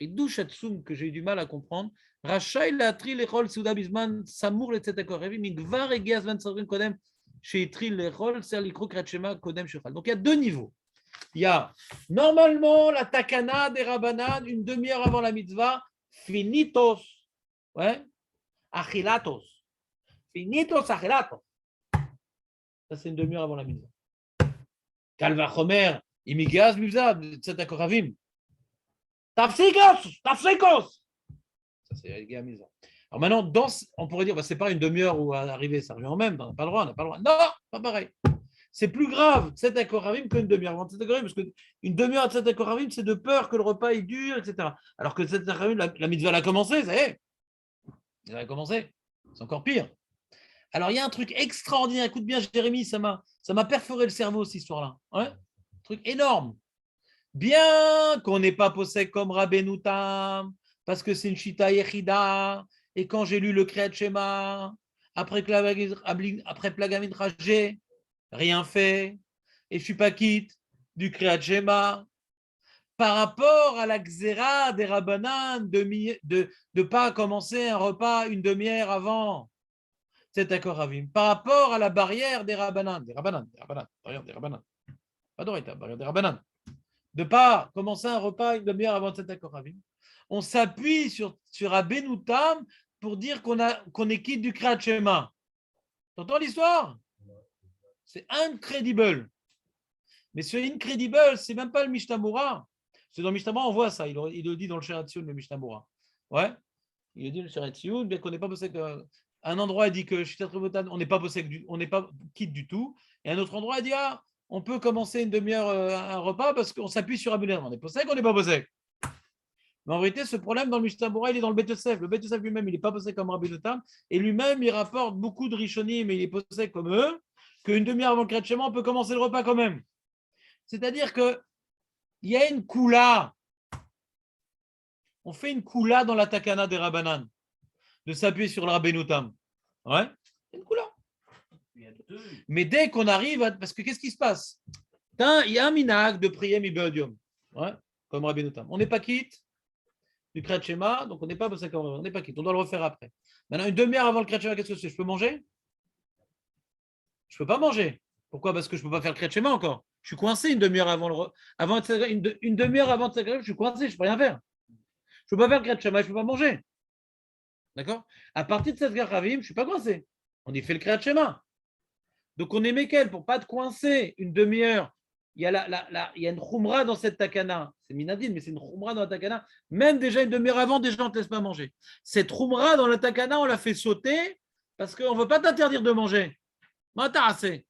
Hiddush Atsum que j'ai eu du mal à comprendre. Rachai latri lechol seuda bisman samour le tzedek koravim migvar egiaz van tzadrin kodem sheitri lechol ser likro kriyat shema kodem shechal. Donc il y a deux niveaux. Il y a normalement la takana des rabbanan une demi-heure avant la mitzvah finitos, ouais, achilatos, finitos achilatos. Ça c'est une demi-heure avant la mitzvah. Kalva chomer imigaz mivzav tzedek koravim. Tafsikos, tafsikos. Ça, c'est réglé à mise. Alors maintenant, on pourrait dire, c'est pas une demi-heure où à arriver, ça revient au même, on n'a pas le droit, on n'a pas le droit. Non, pas pareil. C'est plus grave, Tzedek Koravim, qu'une demi-heure avant Tzedek Koravim, parce qu'une demi-heure à Tzedek Koravim, c'est de peur que le repas est dur, etc. Alors que Tzedek Koravim, la mitzvah a commencé, ça y est. Elle a commencé. C'est encore pire. Alors il y a un truc extraordinaire, écoute bien, Jérémy, ça m'a perforé le cerveau, cette histoire-là. Ouais, un truc énorme. Bien qu'on n'ait pas possède comme Rabbeinu Tam, parce que c'est une Shita Yechida, et quand j'ai lu le Kriyat Shema, après Plaga Mincha, j'ai rien fait, et je ne suis pas quitte du Kriyat Shema, par rapport à la Xéra des Rabbanan de ne pas commencer un repas une demi-heure avant. C'est d'accord, Ravim. Par rapport à la barrière des Rabbanan, barrière des Rabbanan. Pas d'orita, barrière des Rabbanan. De ne pas commencer un repas une demi-heure avant Tzedek Koravim. On s'appuie sur Rabbeinu Tam pour dire qu'on est quitte du Kriyat Shema. T'entends l'histoire? C'est incredible. Mais ce incredible, c'est même pas le Mishnah Moura. C'est dans le Mishnah Moura, on voit ça. Il le dit dans le Sheratzion, le Mishnah Moura. Ouais. Il le dit dans le Sheratzion, bien qu'on n'est pas bossé un endroit, il dit que on n'est pas bossé, on n'est pas quitte du tout. Et un autre endroit, il dit on peut commencer une demi-heure un repas parce qu'on s'appuie sur Rabbeinu Tam. On est posé ou on n'est pas posé? Mais en vérité, ce problème dans le Mishnah Moura, il est dans le Bet Yosef. Le Bet Yosef lui-même, il n'est pas posé comme Rabbeinu Tam. Et lui-même, il rapporte beaucoup de Rishonim, mais il est posé comme eux, qu'une demi-heure avant le Kriyat Shema, on peut commencer le repas quand même. C'est-à-dire qu'il y a une koula. On fait une koula dans la takana des Rabbanan, de s'appuyer sur le Rabbeinu Tam. Ouais, une koula. Mais dès qu'on arrive, parce que qu'est-ce qui se passe? Il y a un minag de prier Mibodium, ouais, comme Rabbeinu Tam. On n'est pas quitte du Kriyat Shema, donc on n'est pas quitte. On doit le refaire après. Maintenant, une demi-heure avant le Kriyat Shema, qu'est-ce que c'est? Je peux manger? Je ne peux pas manger. Pourquoi? Parce que je ne peux pas faire le Kriyat Shema encore. Je suis coincé une demi-heure avant une demi-heure avant de je suis coincé, je ne peux rien faire. Je ne peux pas faire le Kriyat Shema, je ne peux pas manger. D'accord? À partir de cette Ravim, je ne suis pas coincé. On y fait le Kriyat Shema. Donc on est Mekel pour ne pas te coincer une demi-heure. Il y a une khumra dans cette takana. C'est minadine, mais c'est une khumra dans la takana. Même déjà une demi-heure avant, déjà on ne te laisse pas manger. Cette khumra dans la takana, on l'a fait sauter parce qu'on ne veut pas t'interdire de manger. Tu as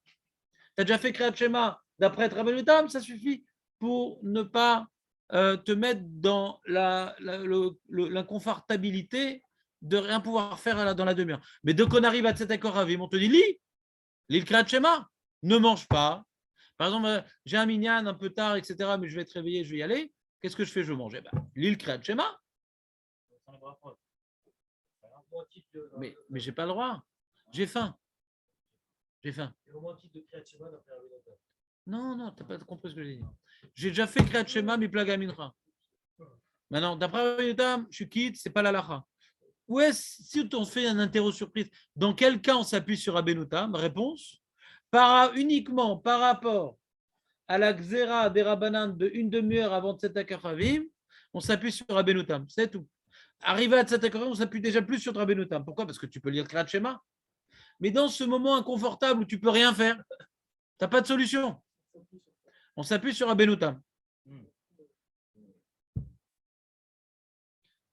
déjà fait Kriyat Shema d'après Rabbeinu Tam, ça suffit. pour ne pas te mettre dans l'inconfortabilité de rien pouvoir faire dans la demi-heure. Mais dès qu'on arrive à cet accord Ravim, on te dit lis le Kriyat Shema, ne mange pas. Par exemple, j'ai un minyan un peu tard, etc., mais je vais être réveillé, je vais y aller. Qu'est-ce que je fais? Je vais manger. Lis le Kriyat Shema. Mais je n'ai pas le droit. J'ai faim. J'ai faim. Non, tu n'as pas compris ce que j'ai dit. J'ai déjà fait Kriyat Shema, mi plaga mincha. Maintenant, d'après Rabbi Tam, je suis quitte, c'est pas la lacha. Ou est-ce, si on fait un interro surprise, dans quel cas on s'appuie sur Rabbi Tam? Réponse, uniquement par rapport à la xéra des Rabbanan de une demi-heure avant Tzedek HaChavim, on s'appuie sur Rabbi Tam, c'est tout. Arrivé à Tzedek HaChavim, on s'appuie déjà plus sur Rabbi Tam. Pourquoi? Parce que tu peux lire Kriyat Shema. Mais dans ce moment inconfortable où tu peux rien faire, tu n'as pas de solution. On s'appuie sur Rabbi Tam.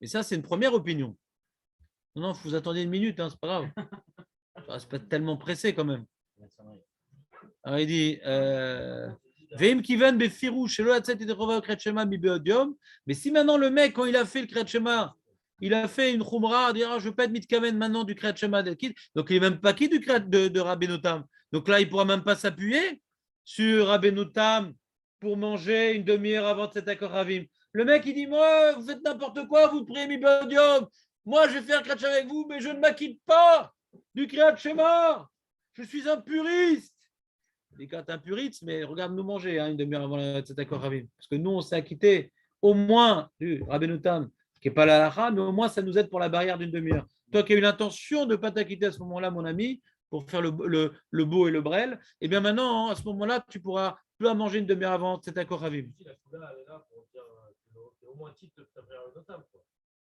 Et ça, c'est une première opinion. Non, vous attendez une minute, hein, c'est pas grave. C'est pas tellement pressé quand même. Alors il dit Veim kiven befiru shelo yatzet yedei chova Kriyat Shema mi be'odiom. Mais si maintenant le mec, quand il a fait le Kriyat Shema, il a fait une khumra, dire je ne veux pas être mitkaven maintenant du Kriyat Shema d'Elkid, donc il n'est même pas qui du Kriyat de Rabbeinu Tam. Donc là, il ne pourra même pas s'appuyer sur Rabbeinu Tam pour manger une demi-heure avant cet accord Ravim. Le mec, il dit moi, vous faites n'importe quoi, vous priez mi be'odiom. Moi, je vais faire Kriyat Shema avec vous, mais je ne m'acquitte pas du Kriyat Shema. Je suis un puriste. Les gars, t'es un puriste, mais regarde nous manger une demi-heure avant cet accord Ravim. Parce que nous, on s'est acquitté au moins du Rabbeinu Tam, qui n'est pas la lacha, mais au moins, ça nous aide pour la barrière d'une demi-heure. Toi qui as eu l'intention de ne pas t'acquitter à ce moment-là, mon ami, pour faire le beau et le brel, et bien maintenant, à ce moment-là, tu pourras plus à manger une demi-heure avant cet accord Ravim.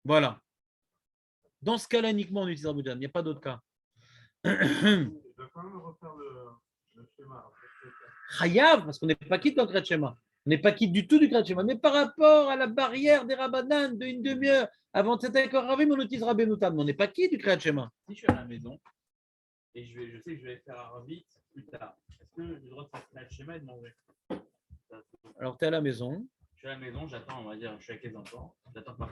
Voilà. Dans ce cas-là, uniquement, on utilise Rabbeinu Tam. Il n'y a pas d'autre cas. Il va quand même refaire le schéma. Chayav, parce qu'on n'est pas quitte dans le Kriyat Shema. On n'est pas quitte du tout du Kriyat Shema. Mais par rapport à la barrière des Rabbanan de une demi-heure avant cet accord Ravim, on utilise Rabbeinu Tam. On n'est pas quitte du Kriyat Shema. Si je suis à la maison et je sais que je vais faire un vite plus tard, est-ce que j'ai le droit de faire le schéma et de manger? Alors, tu es à la maison. Je suis à la maison, j'attends, on va dire, je suis avec les enfants, j'attends que ma